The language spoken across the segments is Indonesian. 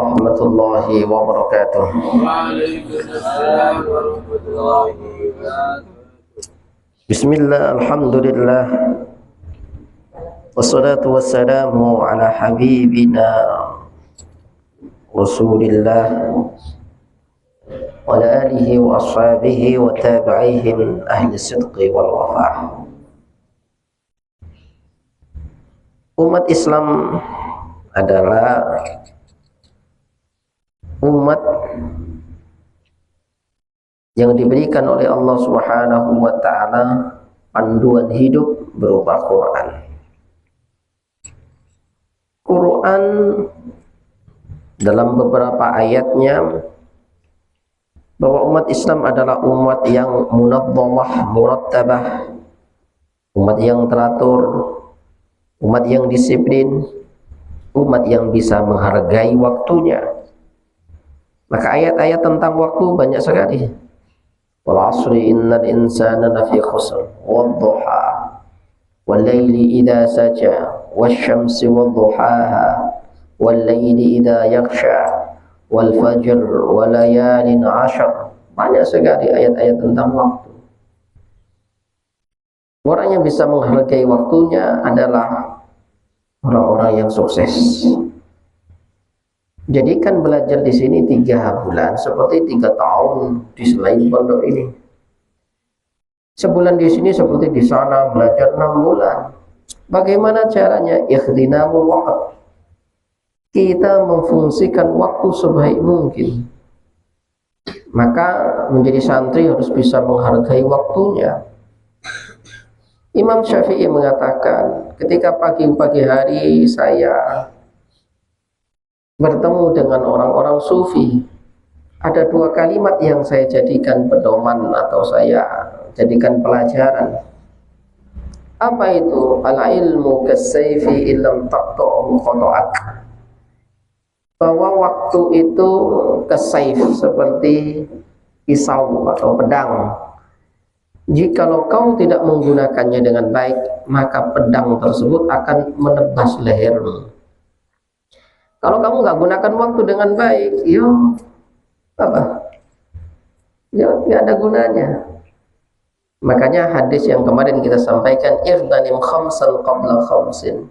warahmatullahi wabarakatuh. Waalaikumsalam warahmatullahi wabarakatuh. Bismillah, alhamdulillah, wassalatu wassalamu ala habibina Rasulillah wa ala alihi wa ashabihi wa tabi'ihi min ahli sidqi wal wafa. Umat Islam adalah umat yang diberikan oleh Allah Subhanahu wa ta'ala panduan hidup berupa Quran. Quran dalam beberapa ayatnya bahwa umat Islam adalah umat yang munazzamah, murattabah, umat yang teratur, umat yang disiplin, umat yang bisa menghargai waktunya. Maka ayat-ayat tentang waktu banyak sekali. Wal 'ashri innal insana lafi khusr wadh-dhuha wal laili idza saja wasyamsi wadh-dhuhaha wal laili idza yaghsha wal fajr wa layalin 'ashr. Banyak sekali ayat-ayat tentang waktu. Orang yang bisa menghargai waktunya adalah orang-orang yang sukses. Jadikan belajar di sini 3 bulan seperti 3 tahun di selain pondok ini. Sebulan di sini seperti di sana belajar 6 bulan. Bagaimana caranya? Ikhtinamul waqt. Kita memfungsikan waktu sebaik mungkin. Maka menjadi santri harus bisa menghargai waktunya. Imam Syafi'i mengatakan, ketika pagi-pagi hari saya bertemu dengan orang-orang sufi, ada 2 kalimat yang saya jadikan pedoman atau saya jadikan pelajaran. Apa itu? Al-ilmu kas-sayfi illam taqta'u qata'ak. Bahwa waktu itu kas-sayf, seperti pisau atau pedang. Jikalau kau tidak menggunakannya dengan baik, maka pedang tersebut akan menebas lehermu. Kalau kamu nggak gunakan waktu dengan baik, apa? Nggak ada gunanya. Makanya hadis yang kemarin kita sampaikan, irdanim khamsan qabla khamsin.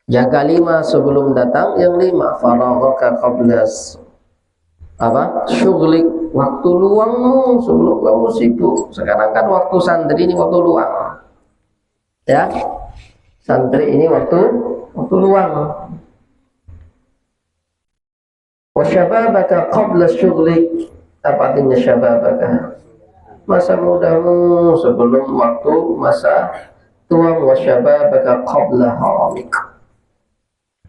Jaga 5 sebelum datang yang 5. Faraghaka qabla syughlik, waktu luangmu sebelum kamu sibuk. Sekarang kan waktu santri ini waktu luang. Ya. Santri ini waktu luang. Wa syababaka qabla syughlik. Apa artinya syababaka? Masa mudamu sebelum waktu masa tua. Wa syababaka qabla haramik.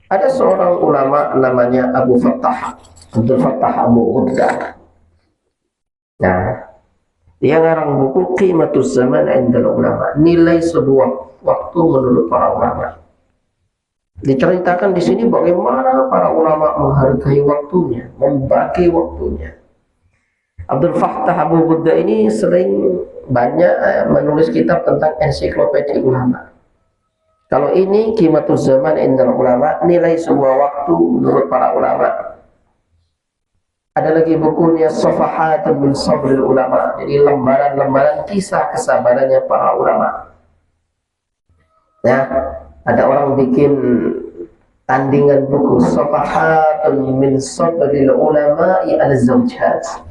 Ada seorang ulama namanya Abdul Fattah Abu Ghuddah. Nah, dia ngarang buku Qimatus Zaman 'indal Ulama, nilai sebuah waktu menurut para ulama. Diceritakan di sini bagaimana para ulama menghargai waktunya, membagi waktunya. Abdul Fattah Abu Ghuddah ini sering banyak menulis kitab tentang ensiklopedia ulama. Kalau ini Qimatus Zaman 'indal Ulama, nilai sebuah waktu menurut para ulama. Ada lagi bukunya Safahatun min Sabril Ulama, jadi lembaran-lembaran kisah kesabarannya para ulama. Ya, ada orang bikin tandingan buku Safahatun min Sabril Ulama al-Zawjat.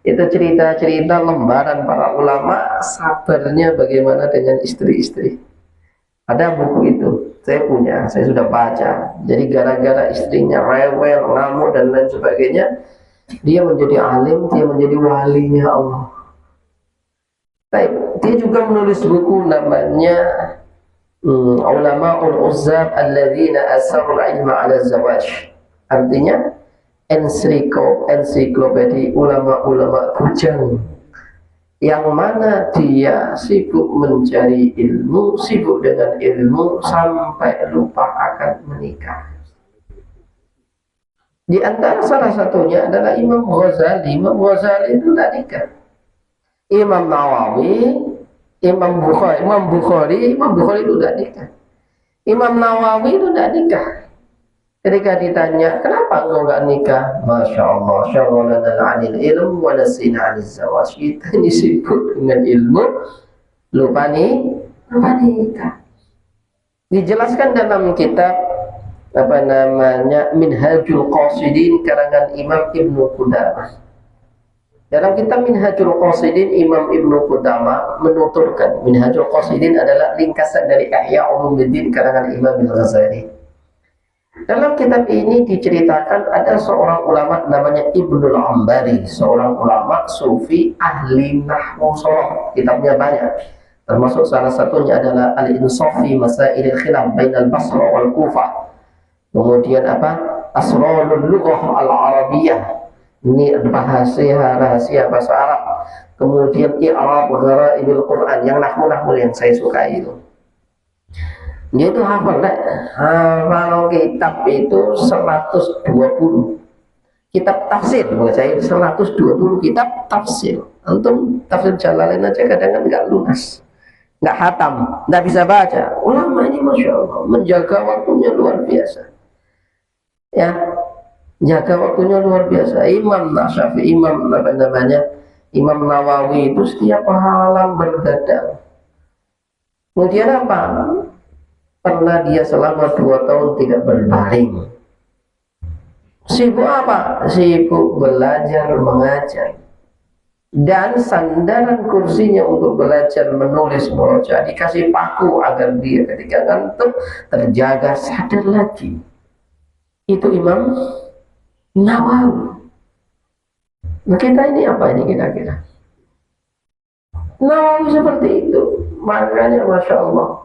Itu cerita-cerita lembaran para ulama sabarnya bagaimana dengan istri-istri. Ada buku itu, saya punya, saya sudah baca. Jadi gara-gara istrinya rewel, ngamuk dan lain sebagainya, dia menjadi alim, dia menjadi walinya Allah. Dia juga menulis buku namanya Ulama'ul Uzzab Alladzina Asarul Ilma Ala Zawaj. Artinya ensiklopedia ulama-ulama bujang, yang mana dia sibuk mencari ilmu, sibuk dengan ilmu sampai lupa akan menikah. Di antara salah satunya adalah Imam Ghazali. Imam Ghazali itu tidak nikah. Imam Nawawi, Imam Bukhari itu tidak nikah. Imam Nawawi itu tidak nikah. Ketika ditanya, kenapa engkau nggak nikah? Masya Allah, syaghalana 'anil ilm wa nasina 'anil zawaj. Kita ini sibuk dengan ilmu, lupa nikah. Dijelaskan dalam kitab apa namanya Minhajul Qasidin karangan Imam Ibnu Qudamah. Dalam kitab Minhajul Qasidin, Imam Ibnu Qudamah menuturkan Minhajul Qasidin adalah ringkasan dari Ihya Ulumuddin karangan Imam Al-Ghazali. Dalam kitab ini diceritakan ada seorang ulama namanya Ibnul Ambari, seorang ulama sufi ahli nahwu sharh. Kitabnya banyak, termasuk salah satunya adalah Al-Insaf fi Masailil Khilaf bainal Basra wal Kufah. Kemudian apa? Asrarul Lughah Al-Arabiyyah. Ini rahasia bahasa Arab. Kemudian i'rab gharaibul Quran, yang nahwu yang saya suka itu. Dia itu hafal kalau kitab itu 120 kitab tafsir, saya 120 kitab tafsir. Antum tafsir Jalalain aja kadang-kadang nggak lunas, nggak hatam, nggak bisa baca. Ulama ini Masya Allah menjaga waktunya luar biasa, ya, jaga waktunya luar biasa. Imam Syafi'i, Imam Nawawi itu setiap halam bergadang. Kemudian apa? Pernah dia selama 2 tahun tidak berbaring. Sibuk apa? Sibuk belajar mengajar. Dan sandaran kursinya untuk belajar menulis murojaah dikasih paku agar dia ketika ngantuk terjaga sadar lagi. Itu Imam Nawawi. Nah, kita ini apa ini kira-kira? Nawawi seperti itu. Makanya Masya Allah,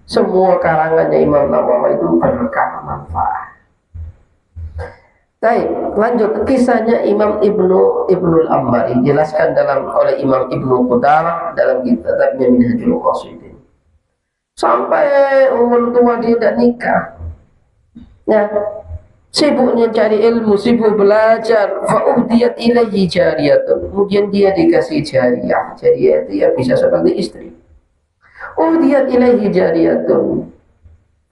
semua karangannya Imam Nawawi itu berkah manfaat. Baik, lanjut kisahnya Imam Ibnul Ambari dijelaskan oleh Imam Ibnu Qudamah dalam kitabnya Minhajul Qasidin. Sampai umur tua dia tidak nikah. Ya, sibuknya cari ilmu, sibuk belajar. Fa'uhdiyat ilaihi jariyatun. Kemudian dia dikasih jariyah. Jariyah itu ya bisa seperti istri. Uhdiyat ilaihi jariyatun.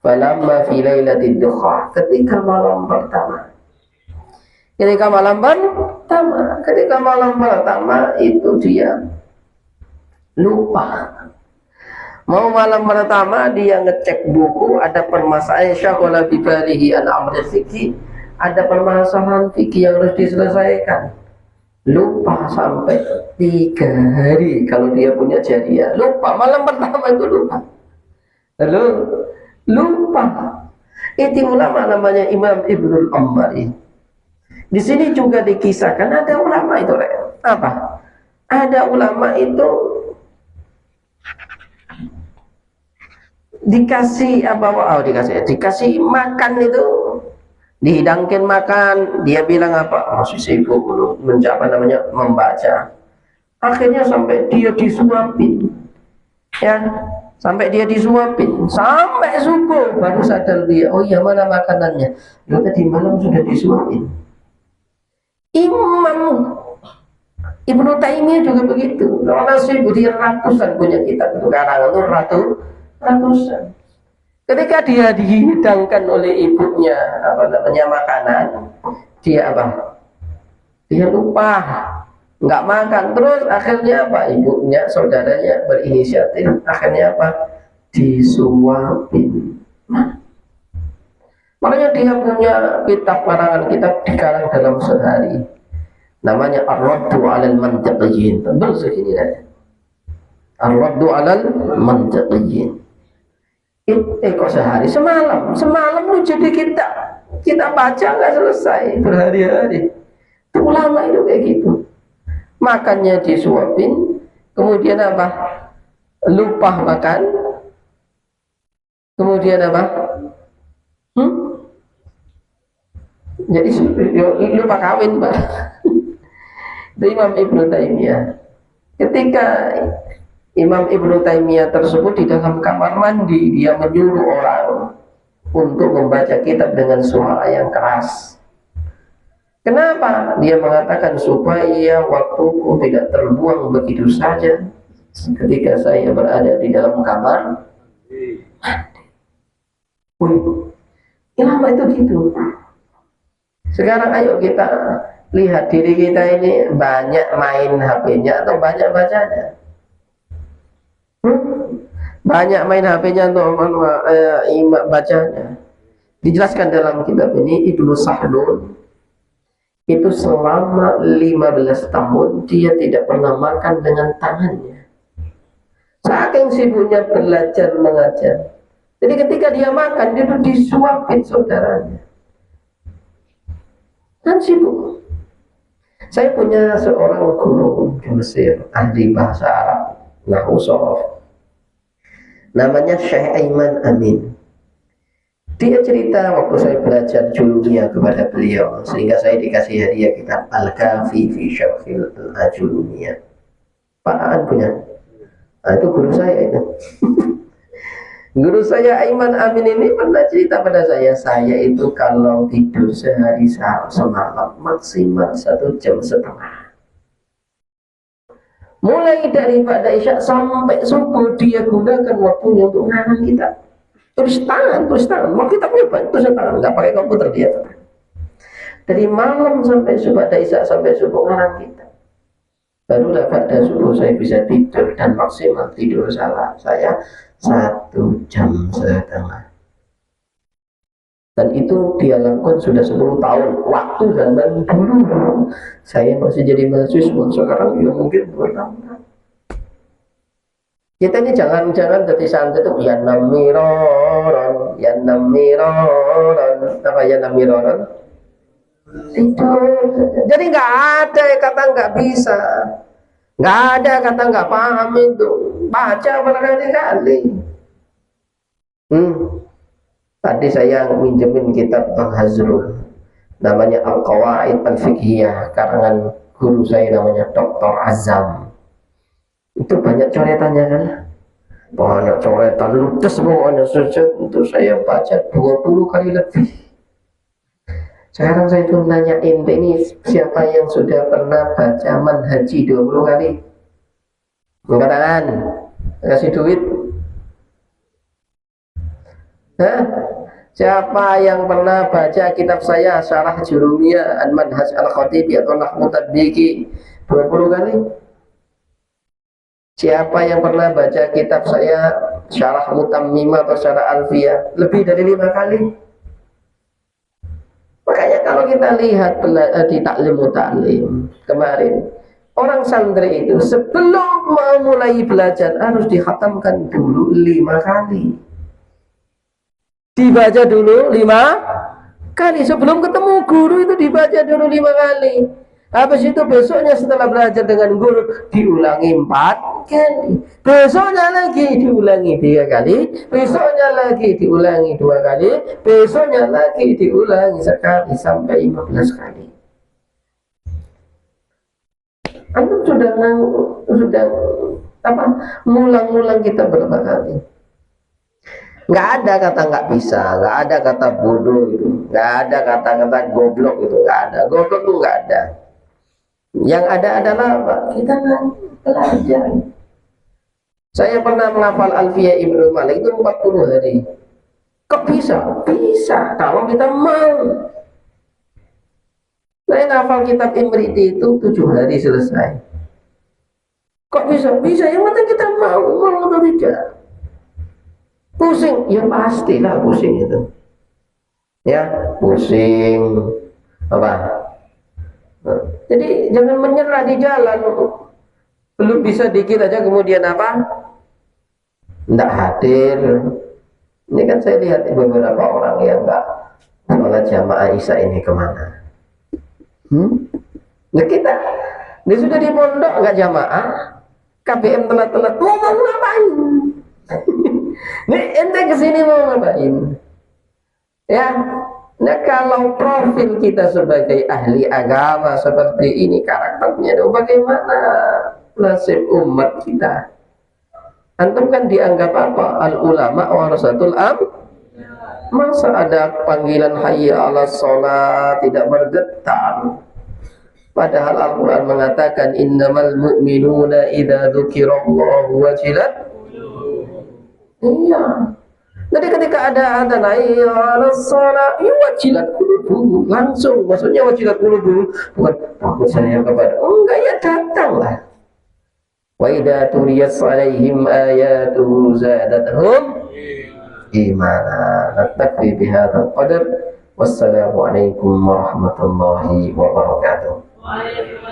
Falamma fi lailatid duha, ketika malam pertama. Ketika malam pertama itu dia lupa. Mau malam pertama dia ngecek buku, ada permasalahan syaghala bi balihi an amri fikih, ada permasalahan fikih yang harus diselesaikan. Lupa sampai 3 hari kalau dia punya jariyah. Lupa malam pertama itu lupa. Lalu lupa. Itu ulama namanya Imam Ibnul Ambari. Di sini juga dikisahkan ada ulama itu apa? Ada ulama itu dikasih dikasih makan itu, dihidangkan makan, dia bilang apa? Masih sibuk membaca. Akhirnya sampai dia disuapin, ya, sampai subuh baru sadar dia, oh iya mana makanannya? Lalu tadi malam sudah disuapin. Imam Ibnu Taimiyah juga begitu. Orang sibuk, dia ratusan punya kitab itu, karangan itu ratusan. Ketika dia dihidangkan oleh ibunya makanan, dia apa? Dia lupa, nggak makan. Terus akhirnya apa? Ibunya, saudaranya berinisiatif. Akhirnya apa? Disuapin. Makanya dia punya kitab kitab dikarang dalam sehari. Namanya Ar-Raddu 'alal Mantiqiyyin. Tebal segini aja. Ar-Raddu 'alal Mantiqiyyin. Kok sehari? Semalam lu jadi kita baca nggak selesai berhari-hari. Itu ulama itu kayak gitu. Makannya disuapin, kemudian apa? Lupa makan. Kemudian apa? Jadi lupa kawin, Pak. Itu Imam Ibnu Taimiyah. Ketika Imam Ibnu Taimiyah tersebut di dalam kamar mandi, dia menyuruh orang untuk membaca kitab dengan suara yang keras. Kenapa? Dia mengatakan supaya waktuku tidak terbuang begitu saja ketika saya berada di dalam kamar mandi. Lama itu gitu. Sekarang ayo kita lihat diri kita ini banyak main HP-nya atau banyak bacanya. Banyak main HP-nya atau bacanya. Dijelaskan dalam kitab ini Ibnu Sahnun itu selama 15 tahun dia tidak pernah makan dengan tangannya. Saking sibuknya belajar mengajar. Jadi ketika dia makan, dia tuh disuapin saudaranya. Kan sibuk. Saya punya seorang guru di Mesir, ahli bahasa Arab, Nahwu Shorof. Namanya Syekh Aiman Amin. Dia cerita waktu saya belajar julumiyah kepada beliau, sehingga saya dikasih hadiah kitab Al-Kafi fi Syarhil Al-Julumiyah. Pak Aan punya. Nah, itu guru saya itu. Guru saya Aiman Amin ini pernah cerita pada saya itu kalau tidur sehari semalam maksimal 1,5 jam. Mulai dari pada isya sampai subuh dia gunakan waktunya untuk ngarang kitab. Tulis tangan. Mau kitabnya apa? Tulis tangan, nggak pakai komputer dia. Dari malam sampai subuh, pada isya sampai subuh ngarang kitab. Barulah pada subuh saya bisa tidur dan maksimal tidur saya 1,5 jam. Dan itu dia lakukan sudah 10 tahun. Waktu zaman dulu saya masih jadi mahasiswa, sekarang ya mungkin 2 tahun. Kita ini jangan jadi santri itu ya namiron. Apa ya namiron? Tidur. Jadi nggak ada kata nggak bisa, nggak ada kata nggak paham itu. Baca berkali-kali. Tadi saya minjemin kitab Bang Hazrul, namanya Al-Qawaid Al-Fiqhiyah, karangan guru saya namanya Dr. Azam. Itu banyak coretannya kan? Banyak coretan, ludes pokoknya. Untuk saya baca 20 kali lebih. Sekarang saya tuh nanyain ini siapa yang sudah pernah baca Manhaji 20 kali? Angkat tangan, kasih duit. Hah? Siapa yang pernah baca kitab saya Syarah Julumiyah Al-Manhaj Al-Khatibi atau Nahwu Tadbiqi 20 kali? Siapa yang pernah baca kitab saya Syarah Mutammimah atau Syarah Alfiyah lebih dari 5 kali? Makanya kalau kita lihat di Ta'lim Muta'lim kemarin, orang santri itu sebelum mulai belajar harus dikhatamkan dulu 5 kali. Dibaca dulu 5 kali. Sebelum ketemu guru itu dibaca dulu 5 kali. Habis itu besoknya setelah belajar dengan guru diulangi 4 kali. Besoknya lagi diulangi 3 kali. Besoknya lagi diulangi 2 kali. Besoknya lagi diulangi sekali sampai 15 kali. Antum sudah ngulang-ngulang kita berapa kali? Nggak ada kata nggak bisa, nggak ada kata bodoh itu, nggak ada kata-kata goblok itu, nggak ada. Goblok itu nggak ada. Yang ada adalah apa? Kita belajar. Saya pernah menghafal Alfiyah Ibnu Malik itu 40 hari. Kok bisa? Bisa kalau kita mau. Saya menghafal kitab Imriti itu 7 hari selesai. Kok bisa? Bisa, yang penting kita mau atau tidak. Pusing, ya pastilah pusing itu. Ya, pusing. Apa? Jadi jangan menyerah di jalan. Belum bisa dikit aja kemudian apa? Tidak hadir. Ini kan saya lihat beberapa orang yang enggak sholat jamaah Isya ini kemana? Nah kita, dia sudah di pondok enggak jamaah, KBM telat-telat, mau ngapain? Nih ente kesini mau ngapain? Ya, nah kalau profil kita sebagai ahli agama seperti ini karakternya, bagaimana nasib umat kita? Antum kan dianggap apa? Al ulama warasatul am. Masa ada panggilan hayya ala sholat tidak bergetar? Padahal Al-Quran mengatakan innamal mu'minuna idza dzukirallahu wajilat. Iya. Jadi ketika ada adzan hayya 'alas shalah, ya wajilat qulubuhum, langsung, maksudnya wajilat qulubuhum bukan takut saya kepada, enggak, ya datanglah. Wa idza tuliyat 'alaihim ayatuhu zadatuhum imana. Naktafi bihadzal qadar. Wassalamu alaikum warahmatullahi wabarakatuh.